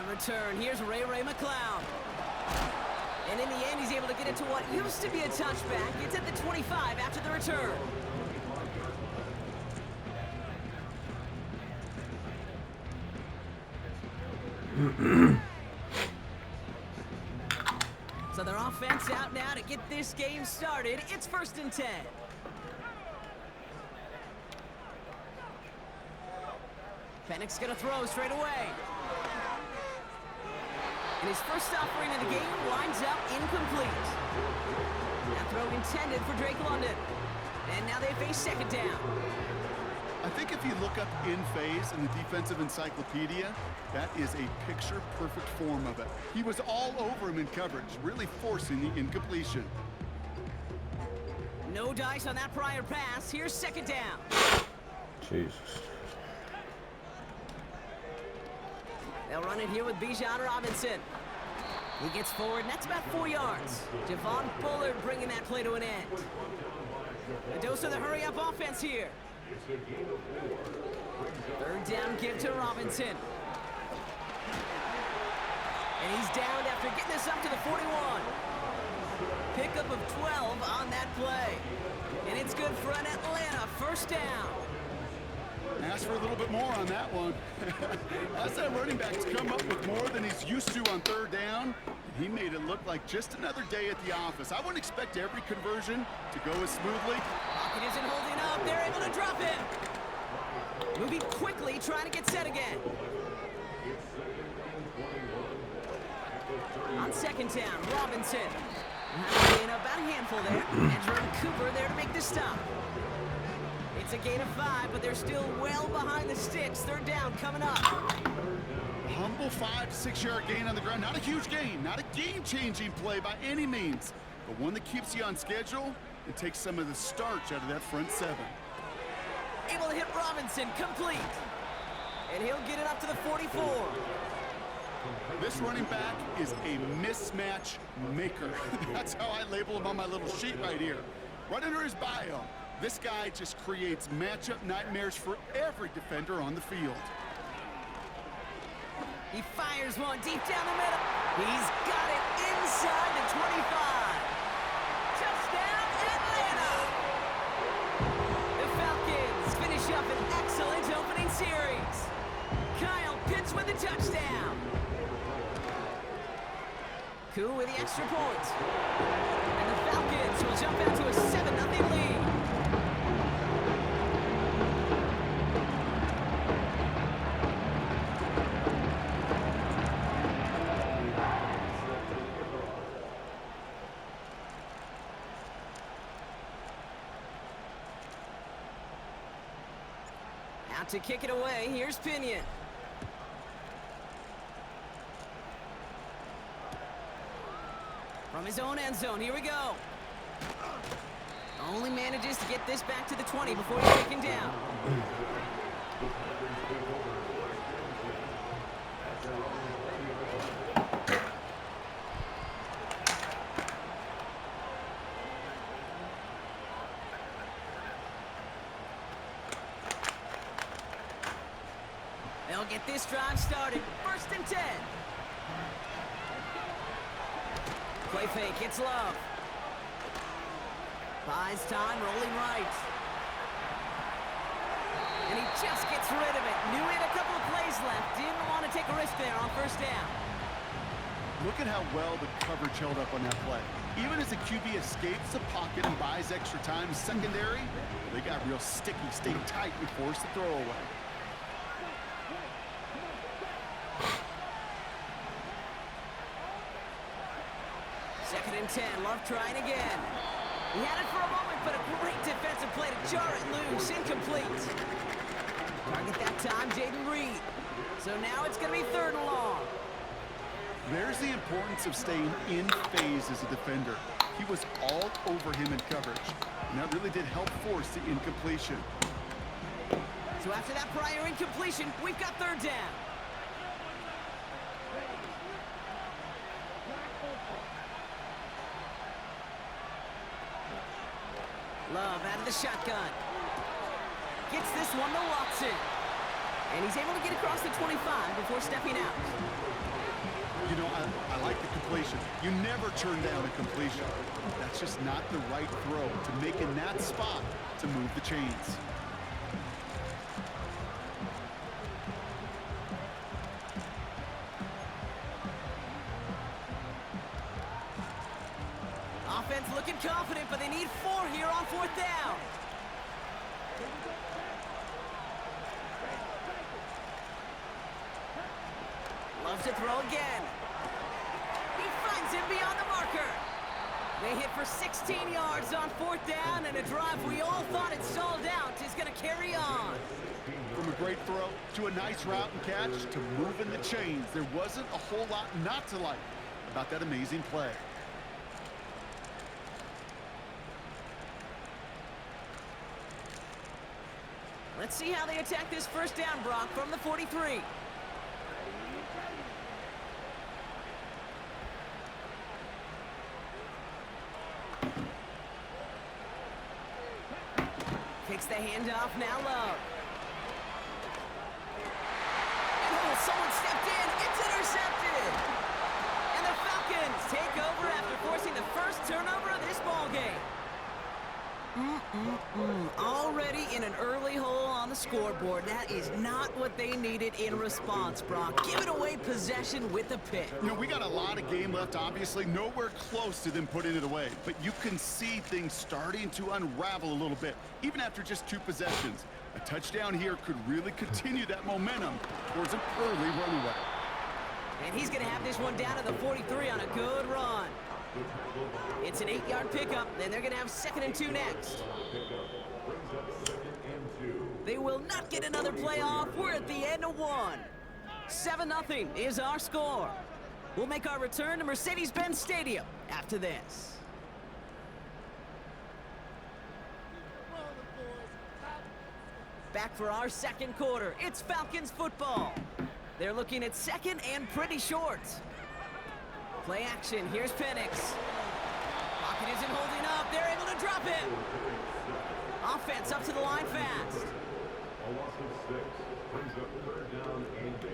On return, here's Ray McCloud. And in the end, he's able to get it to what used to be a touchback. It's at the 25 after the return. So their offense out now to get this game started. It's 1st and 10. Pennick's gonna throw straight away. And his first offering of the game winds up incomplete. That throw intended for Drake London. And now they face 2nd down. I think if you look up in phase in the defensive encyclopedia, that is a picture-perfect form of it. He was all over him in coverage, really forcing the incompletion. No dice on that prior pass. Here's 2nd down. Jesus. They'll run it here with Bijan Robinson. He gets forward, and that's about 4 yards. Javon Bullard bringing that play to an end. A dose of the hurry-up offense here. 3rd down give to Robinson. And he's downed after getting this up to the 41. Pickup of 12 on that play. And it's good for an Atlanta 1st down. Ask for a little bit more on that one. As that running back's come up with more than he's used to on 3rd down, he made it look like just another day at the office. I wouldn't expect every conversion to go as smoothly. Pocket isn't holding up. They're able to drop him. Moving quickly, trying to get set again. On 2nd down, Robinson. And about a handful there. And Jordan Cooper there to make the stop. It's a gain of 5, but they're still well behind the sticks. 3rd down coming up. Humble 5 to 6 yard gain on the ground. Not a huge gain, not a game-changing play by any means, but one that keeps you on schedule and takes some of the starch out of that front 7. Able to hit Robinson, complete. And he'll get it up to the 44. This running back is a mismatch maker. That's how I label him on my little sheet right here. Right under his bio. This guy just creates matchup nightmares for every defender on the field. He fires one deep down the middle. He's got it inside the 25. Touchdown, Atlanta! The Falcons finish up an excellent opening series. Kyle Pitts with the touchdown. Koo with the extra point. And the Falcons will jump out to a 7-0 lead. Out to kick it away, here's Pinion. From his own end zone, here we go. Only manages to get this back to the 20 before he's taken down. They'll get this drive started. 1st and 10. Play fake, it's Love. Buys time, rolling right. And he just gets rid of it. Knew he had a couple of plays left. Didn't want to take a risk there on 1st down. Look at how well the coverage held up on that play. Even as the QB escapes the pocket and buys extra time secondary, they got real sticky, stayed tight and forced the throw away. Second and 10, Love trying again. He had it for a moment, but a great defensive play to jar it loose, incomplete. Target that time, Jaden Reed. So now it's going to be 3rd and long. There's the importance of staying in phase as a defender. He was all over him in coverage, and that really did help force the incompletion. So after that prior incompletion, we've got 3rd down. Love out of the shotgun. Gets this one to Watson. And he's able to get across the 25 before stepping out. You know, I like the completion. You never turn down a completion. That's just not the right throw to make in that spot to move the chains. Offense looking confident, but they need 4 here on 4th down. Loves to throw again. He finds him beyond the marker. They hit for 16 yards on 4th down, and a drive we all thought had stalled out is going to carry on. From a great throw to a nice route and catch to moving the chains, there wasn't a whole lot not to like about that amazing play. Let's see how they attack this 1st down, Brock, from the 43. Takes the handoff, now Love. And oh, someone stepped in, it's intercepted! And the Falcons take over after forcing the first turnover of this ballgame. Already in an early hole on the scoreboard. That is not what they needed in response, Brock. Giving away possession with a pick. You know, we got a lot of game left, obviously. Nowhere close to them putting it away. But you can see things starting to unravel a little bit, even after just 2 possessions. A touchdown here could really continue that momentum towards an early runaway. And he's going to have this one down to the 43 on a good run. It's an 8-yard pickup, and they're going to have 2nd and 2 next. They will not get another play off. We're at the end of 1. 7-0 is our score. We'll make our return to Mercedes-Benz Stadium after this. Back for our 2nd quarter. It's Falcons football. They're looking at 2nd and pretty short. Play action. Here's Penix. Pocket isn't holding up. They're able to drop it. Offense up to the line fast. A loss of 6 brings up 3rd down and 8.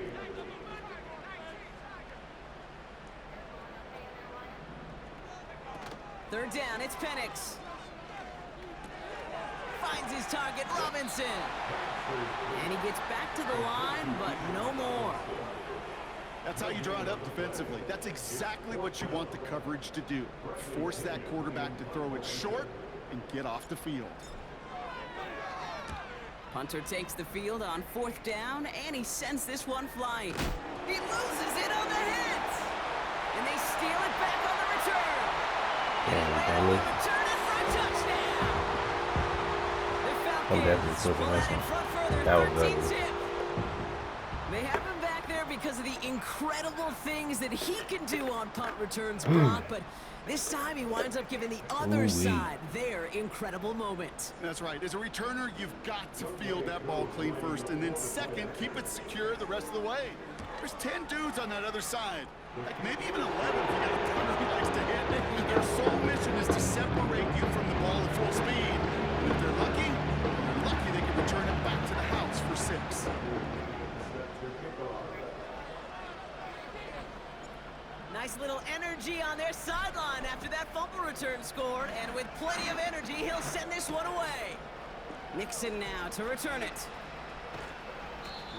Third down, it's Penix. Finds his target, Robinson. And he gets back to the line, but no more. That's how you draw it up defensively. That's exactly what you want the coverage to do. Force that quarterback to throw it short and get off the field. Punter takes the field on 4th down, and he sends this one flying. He loses it on the hit! And they steal it back on the return. And he return it for a touchdown! The Falcons split in front further, 13-zip. They have him back there because of the incredible things that he can do on punt returns, Brock, but this time he winds up giving the other side their incredible moment. That's right. As a returner, you've got to field that ball clean first, and then second, keep it secure the rest of the way. There's 10 dudes on that other side. Like maybe even 11 if you got a punter who likes to hit. And their sole mission is to separate you from the ball at full speed. And if they're lucky, they can return it back to the house for 6. Nice little energy on their sideline after that fumble return scored, and with plenty of energy, he'll send this one away. Nixon now to return it.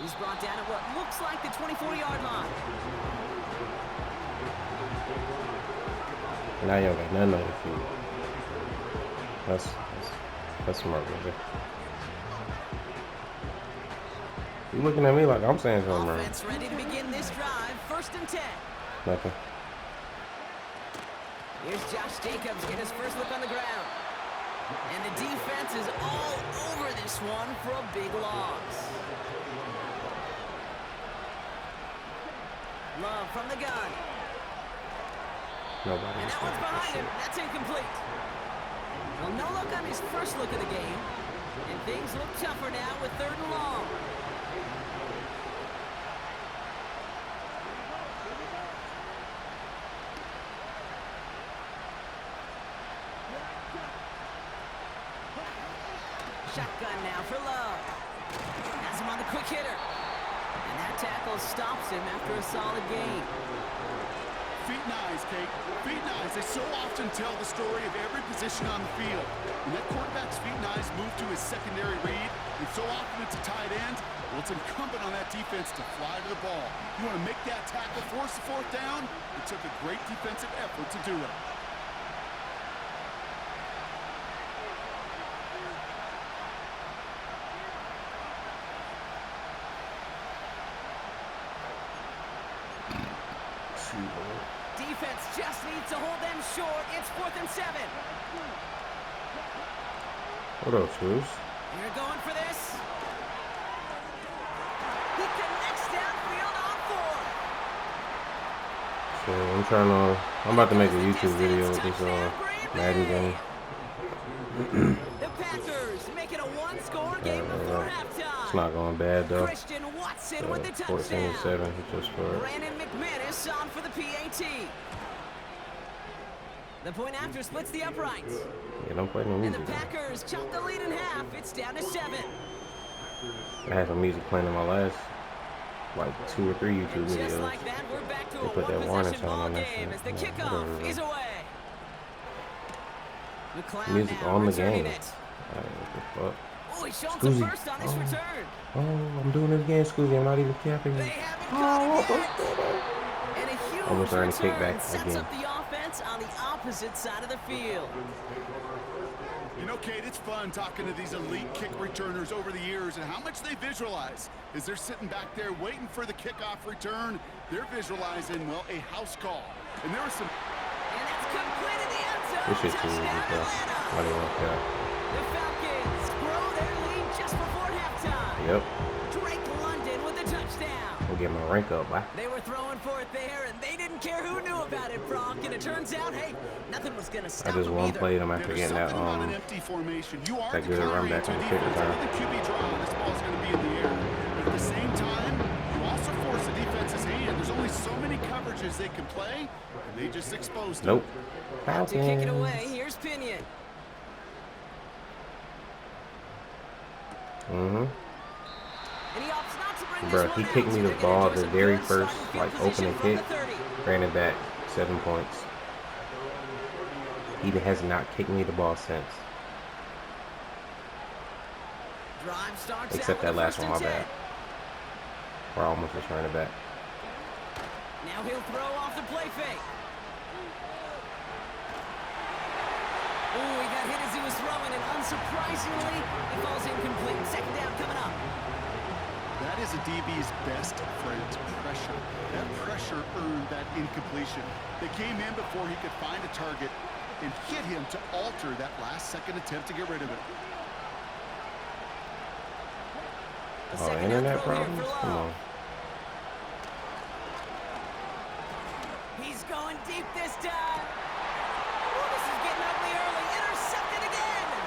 He's brought down at what looks like the 24-yard line. Now you don't got nothing on the field. That's smart, baby. You looking at me like I'm saying something wrong. Offense ready to begin this drive. 1st and 10. Nothing. Here's Josh Jacobs getting his first look on the ground. And the defense is all over this one for a big loss. Love from the gun. Nobody. And that one's behind him. That's incomplete. Well, no look on his first look of the game. And things look tougher now with 3rd and long. Shotgun now for Love. Has him on the quick hitter. And that tackle stops him after a solid gain. Feet and eyes, Kate. Feet and eyes. They so often tell the story of every position on the field. When that quarterback's feet and eyes move to his secondary read, and so often it's a tight end, well, it's incumbent on that defense to fly to the ball. You want to make that tackle, force the fourth down? It took a great defensive effort to do it. Defense just needs to hold them short. It's 4th and 7. What up, Shoes? You're going for this. He connects downfield on 4. So I'm about to make a YouTube video with this Madden game. The Packers make it a one-score game before halftime. It's not going bad though. Christian Watson with the 14-7, touchdown. he just scored. Brandon McManus on for the PAT. The point after splits the uprights. Yeah, don't play no And the music. Packers chop the lead in half. It's down to 7. I had some music playing in my last, like 2 or 3 YouTube Just videos. like that, we're back to They a put that warning one-possession sign ball on that game shit. as the Yeah, kickoff whatever. is away. McLeod Music now on the returning game. it. What the fuck? Oh, he's showing Scusi. some burst on his return. Oh, I'm doing this again, Scusi. I'm not even capping. They haven't caught it yet. And a huge Almost starting to kick return back sets again. up the offense on the opposite side of the field. You know, Kate, it's fun talking to these elite kick returners over the years and how much they visualize. As they're sitting back there waiting for the kickoff return, they're visualizing, well, a house call. And there was some... And that's completed the end zone. This shit's too easy, Touchdown, bro. Atlanta. I don't want that. The Falcons grow their lead just before halftime. Yep. Drake London with the touchdown. We'll get my rank up, boy. They were throwing for it there, and they didn't care who knew about it, Brock. And it turns out, hey, nothing was going to I stop just them one either. played him after There's getting that something about an empty formation. You are that good run back on the kick defense. return. With the QB draw, this ball's going to be in the air. But at the same time, you also force the defense's hand. There's only so many coverages they can play, and they just exposed them. Nope. Out to kick it Falcons. away. Here's Pinion. Mm-hmm. And he opts not to bring Bro, this he one kicked out, me so the they're gonna ball enjoy the some very good first, starting like, field position opening from kick. the 30. Ran it back, 7 points. He has not kicked me the ball since. Drive starts Except out that with a last first one, my and 10. bad. Or I almost just ran it back. Now he'll throw off the play fake. Oh, he got hit as he was throwing, and unsurprisingly, it falls incomplete. Second down coming up. That is a DB's best friend, pressure. That pressure earned that incompletion. They came in before he could find a target and hit him to alter that last-second attempt to get rid of it. The Oh, second down internet throw here problems? for Come Love. on. He's going deep this time. Oh, this is getting ugly early.